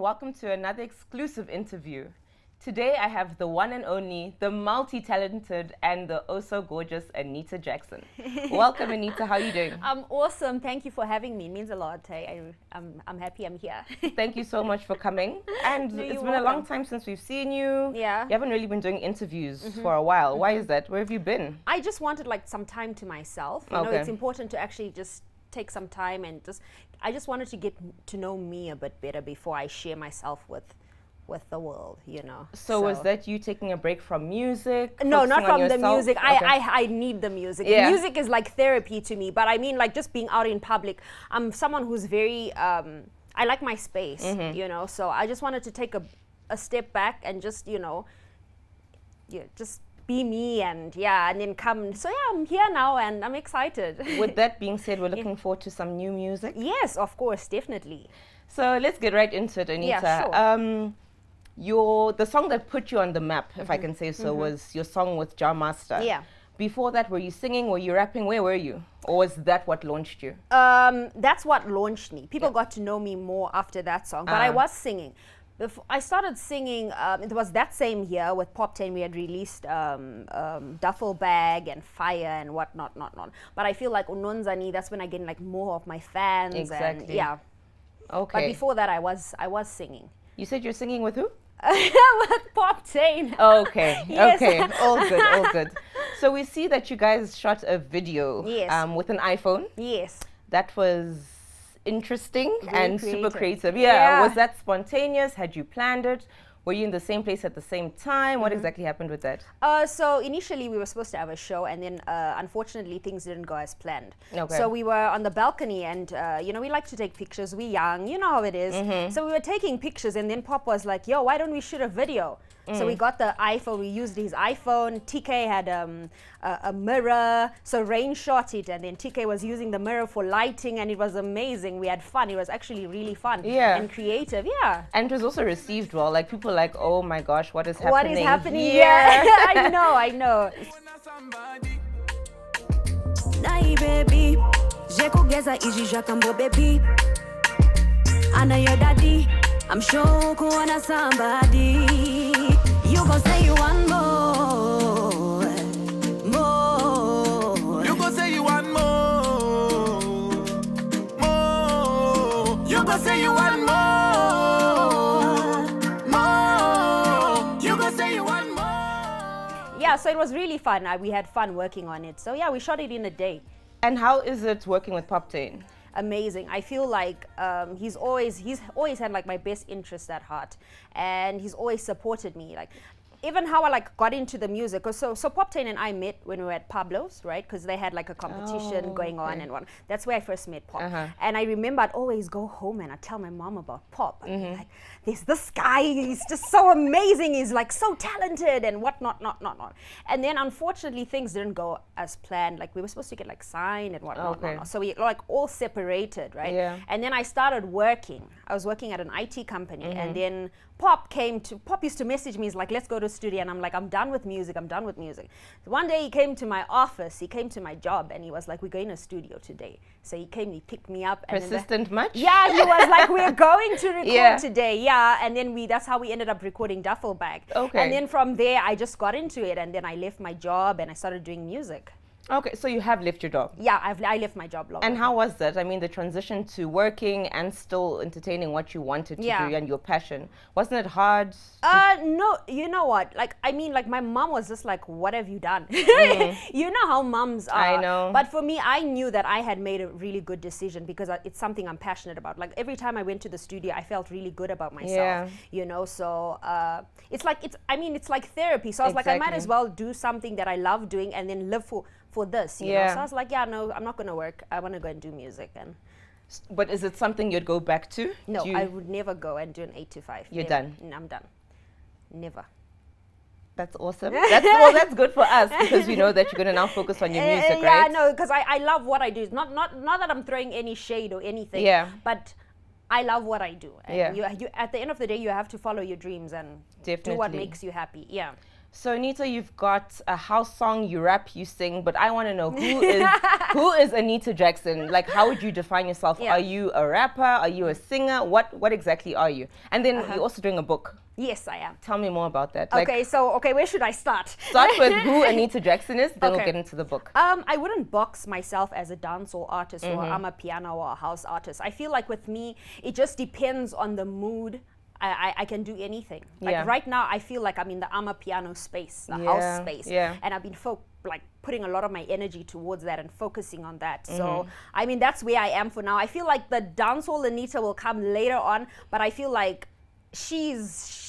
welcome to another exclusive interview. Today I have the one and only, the multi-talented and the oh-so-gorgeous Anita Jaxson. Welcome, Anita. How are you doing? I'm awesome. Thank you for having me. It means a lot. I'm happy I'm here. Thank you so much for coming. And No, it's you're been a long welcome. time since we've seen you. Yeah. You haven't really been doing interviews for a while. Why is that? Where have you been? I just wanted like some time to myself. You know, Okay. it's important to actually just take some time and I just wanted to get to know me a bit better before I share myself with the world, you know. So was that you taking a break from music? No, not focusing on from the yourself? music. Okay. I need the music. Yeah. Music is like therapy to me, but I mean like just being out in public. I'm someone who's very, I like my space, you know, so I just wanted to take a step back and just, you know, just be me and then come. So yeah, I'm here now and I'm excited. With that being said, we're looking forward to some new music. Yes, of course, definitely. So let's get right into it, Anita. Yeah, sure. The song that put you on the map, if I can say so, was your song with Jar Master. Yeah. Before that, were you singing? Were you rapping? Where were you? Or was that what launched you? That's what launched me. People got to know me more after that song, but I was singing. I started singing, it was that same year with Pop 10, we had released Duffel Bag and Fire and whatnot, not. But I feel like Unonzani, that's when I gained like more of my fans. Exactly. And yeah. Okay. But before that, I was singing. You said you're singing with who? With Pop 10. Okay. Yes. Okay. All good. All good. So we see that you guys shot a video Yes. with an iPhone. Yes. That was interesting Very and super creative. creative. Yeah. Was that spontaneous? Had you planned it? Were you in the same place at the same time? What exactly happened with that? So initially we were supposed to have a show and then unfortunately things didn't go as planned. Okay. So we were on the balcony and you know, we like to take pictures. We're young, you know how it is. So we were taking pictures and then Pop was like, yo, why don't we shoot a video? So we got the iPhone, we used his iPhone. TK had a mirror, so Rain shot it and then TK was using the mirror for lighting and it was amazing. We had fun. It was actually really fun and creative. Yeah. And it was also received well. Like people were like, oh my gosh, what is happening? What is happening here? Yeah. I know. Nai baby, jekugeza ijija kambo baby. Ana your daddy, I'm sure kuona somebody. You gon' say you want more. You gon' say you want more. You gon' say you want more. You gon' say you want more. Yeah, so it was really fun. We had fun working on it. So yeah, we shot it in a day. And how is it working with Pop 10? Amazing. I feel like he's always had like my best interests at heart, and he's always supported me. Like even how I like got into the music. So Pop 10 and I met when we were at Pablo's, right? Because they had like a competition going on and one. That's where I first met Pop. And I remember I'd always go home and I'd tell my mom about Pop. I'd be like, there's this guy, he's just so amazing. He's like so talented and whatnot, not. And then unfortunately things didn't go as planned. Like we were supposed to get like signed and whatnot. Not. So we like all separated, right? Yeah. And then I started working. I was working at an IT company and then Pop used to message me, he's like, let's go to the studio. And I'm like, I'm done with music. So one day he came to my office, he came to my job and he was like, we're going to studio today. So he came, he picked me up. And Persistent much? Yeah, he was like, we're going to record today. Yeah, and then that's how we ended up recording Duffel Bag. Okay. And then from there, I just got into it and then I left my job and I started doing music. Okay, so you have left your job. Yeah, I left my job long And ago. how was that? I mean, the transition to working and still entertaining what you wanted to do and your passion. Wasn't it hard? No, you know what? Like, I mean, like my mom was just like, what have you done? You know how moms are. I know. But for me, I knew that I had made a really good decision because it's something I'm passionate about. Like every time I went to the studio, I felt really good about myself, you know? So it's like therapy. So I was like, I might as well do something that I love doing and then live for this, you know? So I was like, yeah, no, I'm not going to work. I want to go and do music. But is it something you'd go back to? No, I would never go and do an 8 to 5. You're Never. done? I'm done. Never. That's awesome. That's good for us because we know that you're going to now focus on your music, right? Yeah, no, because I love what I do. Not that I'm throwing any shade or anything. Yeah. But I love what I do. And Yeah. you at the end of the day, you have to follow your dreams and do what Definitely. makes you happy. Yeah. So Anita, you've got a house song, you rap, you sing, but I want to know who is Anita Jaxson? Like, how would you define yourself? Yeah. Are you a rapper? Are you a singer? What exactly are you? And then you're also doing a book. Yes, I am. Tell me more about that. Okay, so where should I start? Start with who Anita Jaxson is, then we'll Okay. get into the book. I wouldn't box myself as a dancehall artist or Mm-hmm. I'm a piano or a house artist. I feel like with me, it just depends on the mood. I can do anything. Like Yeah. right now, I feel like I'm in the piano space, the Yeah, house space, yeah. and I've been putting a lot of my energy towards that and focusing on that. So Mm-hmm. I mean, that's where I am for now. I feel like the dancehall Anita will come later on, but I feel like she's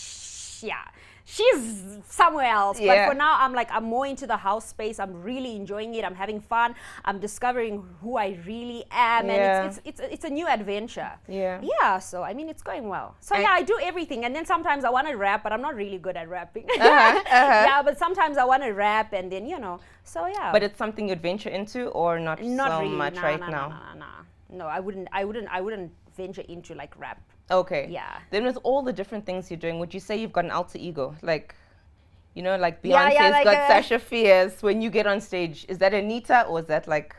somewhere else. Yeah. But for now, I'm more into the house space. I'm really enjoying it. I'm having fun. I'm discovering who I really am, Yeah. and it's a new adventure. Yeah. Yeah. So I mean, it's going well. So And- yeah, I do everything, and then sometimes I want to rap, but I'm not really good at rapping. Uh-huh. Yeah, but sometimes I want to rap, and then So yeah. But it's something you'd venture into, or not so really. much Nah, right nah, now? Nah. No, I wouldn't venture into like rap. Okay. Yeah. Then with all the different things you're doing, would you say you've got an alter ego? Like, like Yeah, Beyonce's yeah, like, got Sasha Fierce. When you get on stage, is that Anita or is that like?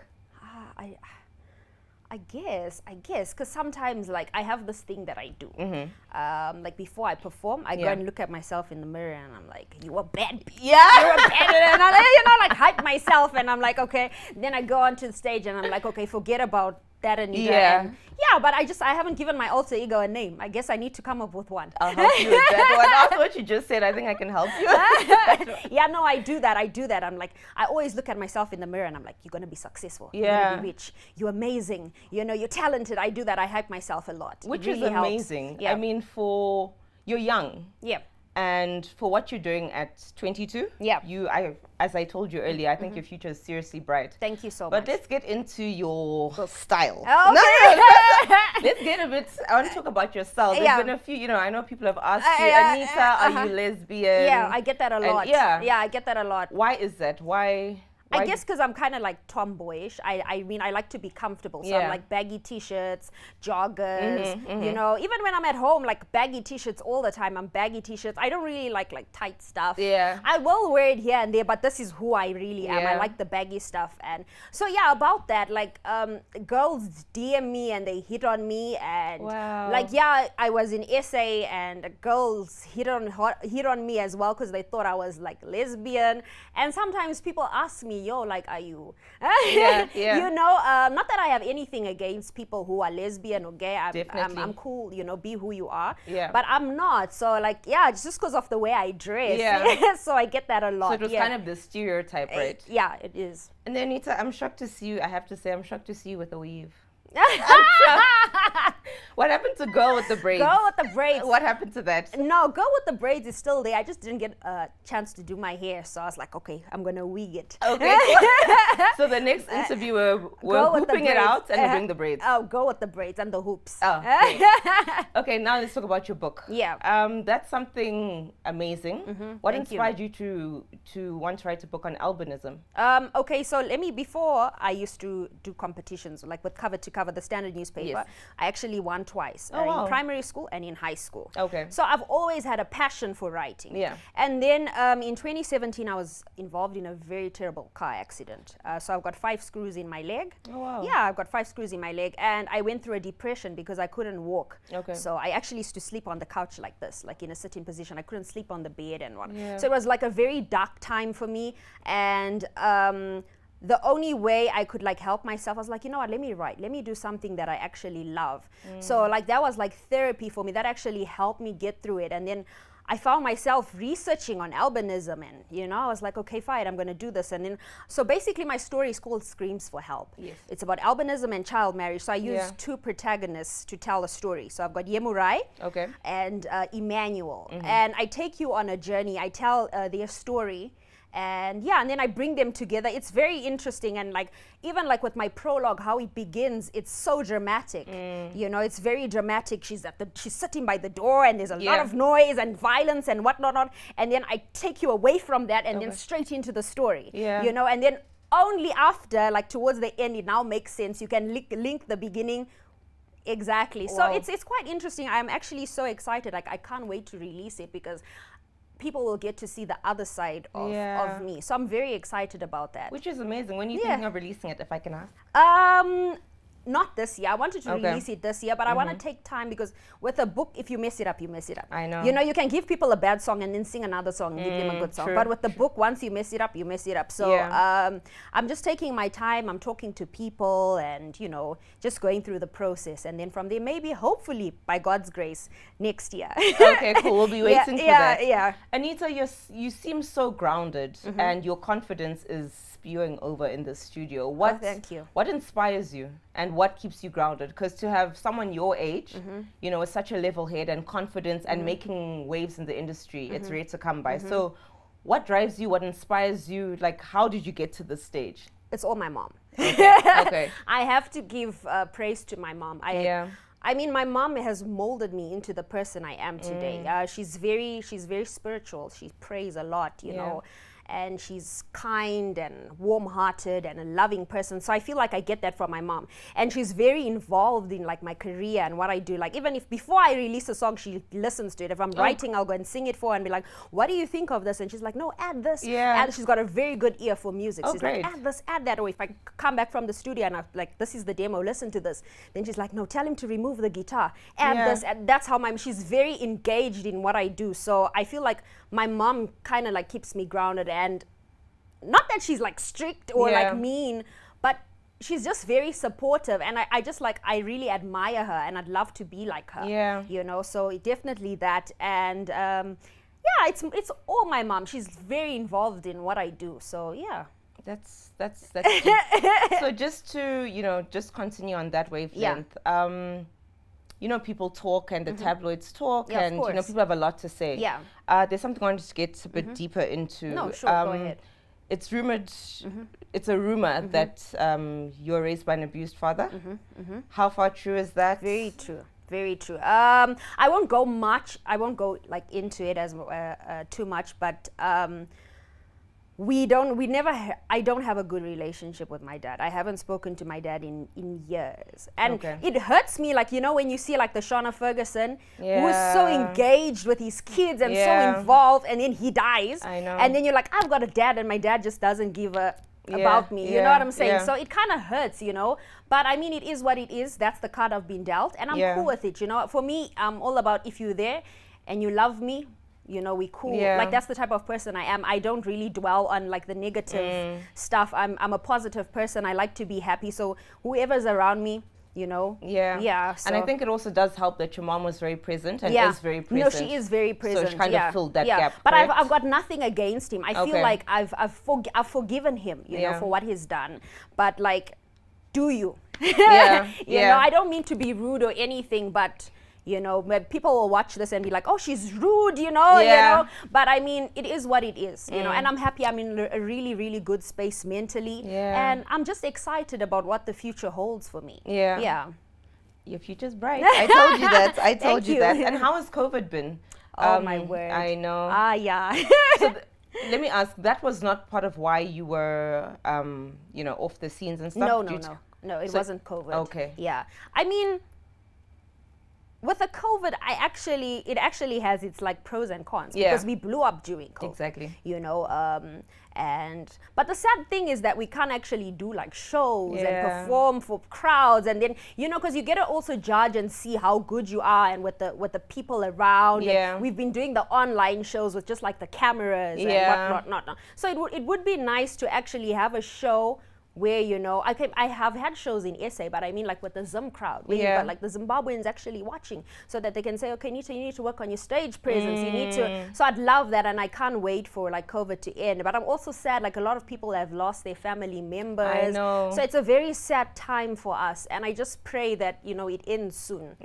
I guess, because sometimes like I have this thing that I do. Like before I perform, I go Yeah. and look at myself in the mirror and I'm like, you a bad bitch. Yeah. You're a bad bitch. And I, like hype myself and I'm like, okay. Then I go onto the stage and I'm like, okay, forget about that Anita. Yeah. And but I haven't given my alter ego a name. I guess I need to come up with one. I'll help you with that one. That's what you just said. I think I can help you. Yeah, no, I do that. I'm like, I always look at myself in the mirror and I'm like, you're going to be successful. You're Yeah. going to be rich. You're amazing. You're talented. I do that. I hype myself a lot. Which It is really helps. amazing. Yeah. I mean, you're young. Yeah. And for what you're doing at 22, Yeah. Mm-hmm. As I told you earlier, I think your future is seriously bright. Thank you so But much. let's get into your style. Oh, No, let's get a bit. I want to talk about yourself. There's Yeah. been a few. I know people have asked you, yeah, Anita, are you lesbian? Yeah, I get that a And lot. yeah. Yeah, I get that a lot. Why is that? Why? I guess because I'm kind of like tomboyish. I mean, I like to be comfortable. So Yeah. I'm like baggy t-shirts, joggers, even when I'm at home, like baggy t-shirts all the time. I'm baggy t-shirts. I don't really like tight stuff. Yeah. I will wear it here and there, but this is who I really am. I Yeah. like the baggy stuff. And so yeah, about that, like girls DM me and they hit on me and Wow. like, yeah, I was in SA and girls hit on me as well because they thought I was like lesbian. And sometimes people ask me, yo, like, are you? Yeah, yeah. Not that I have anything against people who are lesbian or gay. Definitely. I'm cool, be who you are. Yeah. But I'm not. So like, yeah, it's just because of the way I dress. Yeah. So I get that a lot. So it was yeah. kind of the stereotype, right? Yeah, it is. And then Anita, I'm shocked to see you. I have to say, I'm shocked to see you with a weave. What happened to girl with the braids? Girl with the braids. What happened to that? No, girl with the braids is still there. I just didn't get a chance to do my hair, so I was like, okay, I'm gonna wig it. Okay. So the next interview, we're Go with the hooping it braids. out and we're doing the braids. Oh, go with the braids and the hoops. Oh, great. Okay, now let's talk about your book. Yeah. That's something amazing. What Thank you. inspired you to want to write a book on albinism? Okay, so before I used to do competitions, like with Cover to Cover, the Standard newspaper. Yes. I actually won twice, Oh, wow. in primary school and in high school. Okay. So I've always had a passion for writing. Yeah. And then in 2017, I was involved in a very terrible car accident. So I've got 5 screws in my leg. Oh, wow. Yeah, I've got 5 screws in my leg, and I went through a depression because I couldn't walk. Okay. So I actually used to sleep on the couch like this, like in a sitting position. I couldn't sleep on the bed and what. Yeah. So it was like a very dark time for me, and the only way I could like help myself, I was like, you know what, let me write, let me do something that I actually love. So like that was like therapy for me. That actually helped me get through it. And then I found myself researching on albinism, and I was like, okay, fine, I'm going to do this. And then so basically my story is called Screams for Help. Yes. It's about albinism and child marriage. So I use Yeah. 2 protagonists to tell a story. So I've got Yemurai Okay. and Emmanuel, and I take you on a journey. I tell their story, and then I bring them together. It's very interesting, and like even like with my prologue, how it begins, it's so dramatic. It's very dramatic. She's sitting by the door, and there's a lot Yeah. of noise and violence and whatnot, and then I take you away from that and then Okay. straight into the story. Yeah. And then only after, like towards the end, it now makes sense. You can link the beginning. Exactly. So Wow. it's quite interesting. I'm actually so excited. Like I can't wait to release it because people will get to see the other side of me. So I'm very excited about that. Which is amazing. When are you thinking of releasing it, if I can ask? Not this year. I wanted to release it this year, but I want to take time, because with a book, if you mess it up, you mess it up. I know. You know, you can give people a bad song and then sing another song and give them a good song. True. But with the book, once you mess it up, you mess it up. So I'm just taking my time. I'm talking to people and, you know, just going through the process. And then from there, maybe, hopefully, by God's grace, next year. Okay, cool. We'll be waiting for that. Yeah. Anita, you seem so grounded and your confidence is spewing over in the studio. Thank you. What inspires you and what keeps you grounded? Because to have someone your age, you know, with such a level head and confidence and making waves in the industry, it's rare to come by. So what drives you? What inspires you? Like, how did you get to this stage? It's all my mom. Okay. I have to give praise to my mom. I mean, my mom has molded me into the person I am today. She's very spiritual. She prays a lot, you know. And she's kind and warm-hearted and a loving person. So I feel like I get that from my mom. And she's very involved in like my career and what I do. Like even if before I release a song, she listens to it. If I'm writing, I'll go and sing it for her and be like, what do you think of this? And she's like, no, add this. And she's got a very good ear for music. She's like, add this, add that. Or if I come back from the studio and I'm like, this is the demo, listen to this. Then she's like, no, tell him to remove the guitar. Add this. And that's how she's very engaged in what I do. So I feel like my mom kind of like keeps me grounded, and not that she's like strict or like mean, but she's just very supportive, and I just like, I really admire her and I'd love to be like her. You know, so definitely that. And it's all my mom. She's very involved in what I do. So that's cute. So just to, you know, just continue on that wavelength. You know, people talk and the tabloids talk, and you know, people have a lot to say. There's something I wanted to get a bit deeper into. No, sure, go ahead. It's rumored, it's a rumor that you were raised by an abused father. How far true is that? Very true. Very true. I won't go like into it as too much, but I don't have a good relationship with my dad. I haven't spoken to my dad in years. And it hurts me, like, you know, when you see like the Shauna Ferguson, who's so engaged with his kids and so involved, and then he dies. I know. And then you're like, I've got a dad and my dad just doesn't give a about me. You know what I'm saying? So it kind of hurts, you know. But I mean, it is what it is. That's the card I've been dealt. And I'm cool with it, you know. For me, I'm all about, if you're there and you love me, you know, we cool. Like, that's the type of person I am. I don't really dwell on like the negative stuff. I'm a positive person. I like to be happy. So whoever's around me, you know. So. And I think it also does help that your mom was very present and is very present. No, she is very present. So she kind of filled that gap. But I've got nothing against him. I feel like I've forgiven him, you know, for what he's done. But like, do you? You know, I don't mean to be rude or anything, but you know, people will watch this and be like, oh, she's rude, you know, you know. But I mean, it is what it is, you know, and I'm happy. I'm in a really, really good space mentally. And I'm just excited about what the future holds for me. Your future's bright. I told you that. I told you that. you. And how has COVID been? Oh, my word. I know. So let me ask, that was not part of why you were, you know, off the scenes and stuff? No, it wasn't COVID. Okay. Yeah. I mean, with the COVID, it actually has its like pros and cons, because we blew up during COVID. Exactly. You know, but the sad thing is that we can't actually do like shows and perform for crowds, and then, you know, because you get to also judge and see how good you are and with the people around. And we've been doing the online shows with just like the cameras and whatnot. So it would be nice to actually have a show where, you know, I have had shows in SA, but I mean like with the Zim crowd, where you've got like the Zimbabweans actually watching, so that they can say, okay, Anita, you need to work on your stage presence, you need to. So I'd love that, and I can't wait for like COVID to end. But I'm also sad, like a lot of people have lost their family members. I know. So it's a very sad time for us, and I just pray that, you know, it ends soon.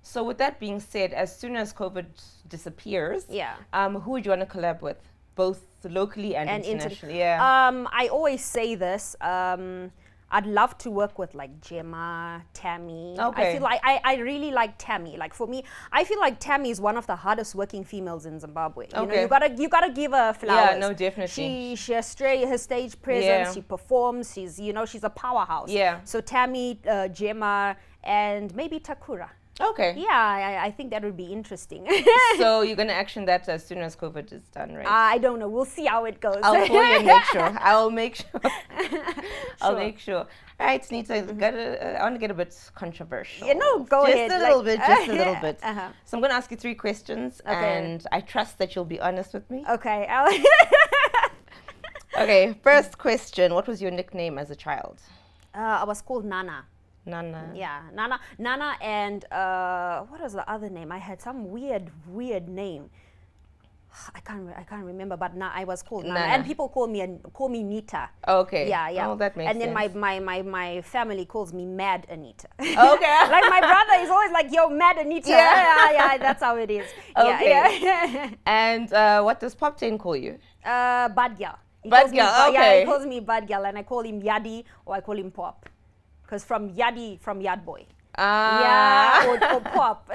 So with that being said, as soon as COVID disappears, who would you want to collab with? Both locally and internationally. I always say this. I'd love to work with like Gemma, Tammy. I feel like I really like Tammy. Like for me, I feel like Tammy is one of the hardest working females in Zimbabwe. You know, you gotta give her flowers. Yeah, no, definitely. She has her stage presence. She performs. She's a powerhouse. So Tammy, Gemma, and maybe Takura. Okay. Yeah, I think that would be interesting. So you're going to action that as soon as COVID is done, right? I don't know. We'll see how it goes. I'll call you and make sure. I'll make sure. I'll Sure. make sure. All right, Nita, I want to get a bit controversial. Yeah, no, go ahead. Just a little bit, just a little bit. Uh-huh. So I'm going to ask you 3 questions, Okay. and I trust that you'll be honest with me. Okay. Okay, first question. What was your nickname as a child? I was called Nana. Nana. Yeah, Nana, and what was the other name? I had some weird name. I can't remember, but I was called Nana, Nana. and people call me Nita. Okay. Yeah. Oh, that makes and then sense. my family calls me Mad Anita. Okay. Like my brother is always like, "Yo, Mad Anita." Yeah, that's how it is. Okay. Yeah. And what does Poptain call you? Bad girl. He Bad calls me girl, Yeah, okay. he calls me Bad girl, and I call him Yadi or I call him Pop, because from Yard Boy. Yeah, or Pop.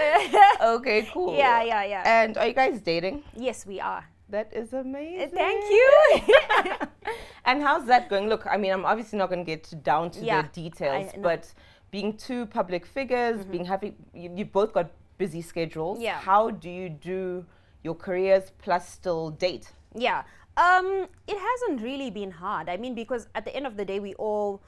Okay, cool. Yeah. And are you guys dating? Yes, we are. That is amazing. Thank you. And how's that going? Look, I mean, I'm obviously not going to get down to Yeah, the details, no. but being 2 public figures, you've both got busy schedules. Yeah. How do you do your careers plus still date? Yeah. It hasn't really been hard. I mean, because at the end of the day, we've all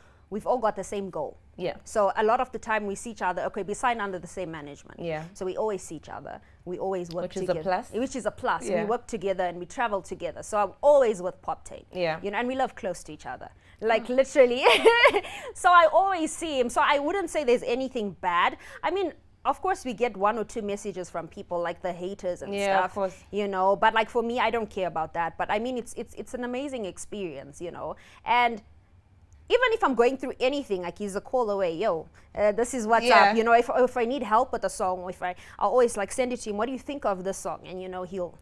got the same goal. Yeah. So a lot of the time we see each other. Okay, we sign under the same management. Yeah. So we always see each other. We always work Which is a together. plus. Which is a plus. Yeah. We work together and we travel together. So I'm always with Poptain. Yeah. You know, and we live close to each other. Like literally. So I always see him. So I wouldn't say there's anything bad. I mean, of course, we get 1 or 2 messages from people, like the haters and Yeah, stuff. of course. You know, but like for me, I don't care about that. But I mean, it's an amazing experience, you know. And even if I'm going through anything, like he's a call away, yo, this is what's Yeah. up. You know, if I need help with a song, or I'll always like send it to him. What do you think of this song? And you know, he'll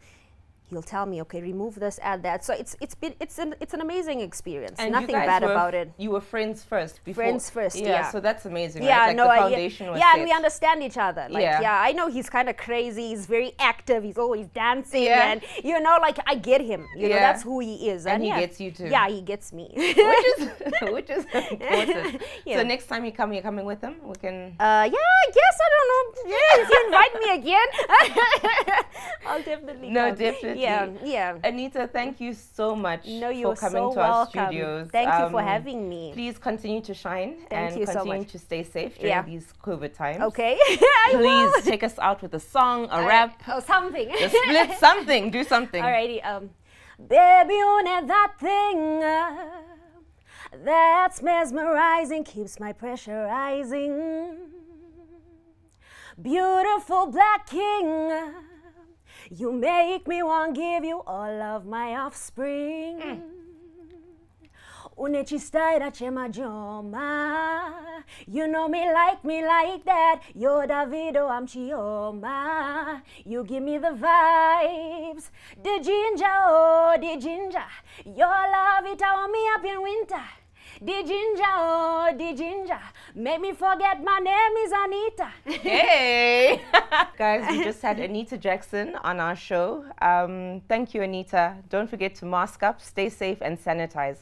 tell me, okay, remove this, add that. So it's an amazing experience. And Nothing you guys bad were about it. You were friends first before. Friends first, yeah. So that's amazing, Yeah, right? Like no, the foundation was yeah, set. and we understand each other. Like, Yeah. yeah, I know he's kind of crazy. He's very active. He's always dancing, Yeah. and you know, like I get him. You know, Yeah. that's who he is, And he yeah. gets you too. Yeah, he gets me. which is important. Yeah. So next time you're coming with him, we can. Yeah, I guess, I don't know. Yeah, if you invite me again, I'll definitely No, come. definitely. Yeah. Anita, thank you so much No, for you're coming so to our welcome. studios. Thank you for having me. Please continue to shine Thank and you so continue much. to stay safe during Yeah. these COVID times. Okay. I will. Please take us out with a song, a rap, Oh, something. a split, something. Do something. Alrighty. Baby, you need that thing that's mesmerizing, keeps my pressure rising. Beautiful black king, you make me want to give you all of my offspring. Unechistaira chema joma. You know me like that. You're Davido, I'm Chioma. You give me the vibes. The ginger, oh, the ginger. Your love, it on me up in winter. The ginger, oh, the ginger. Make me forget my name is Anita. Hey! Guys, we just had Anita Jaxson on our show. Thank you, Anita. Don't forget to mask up, stay safe, and sanitize.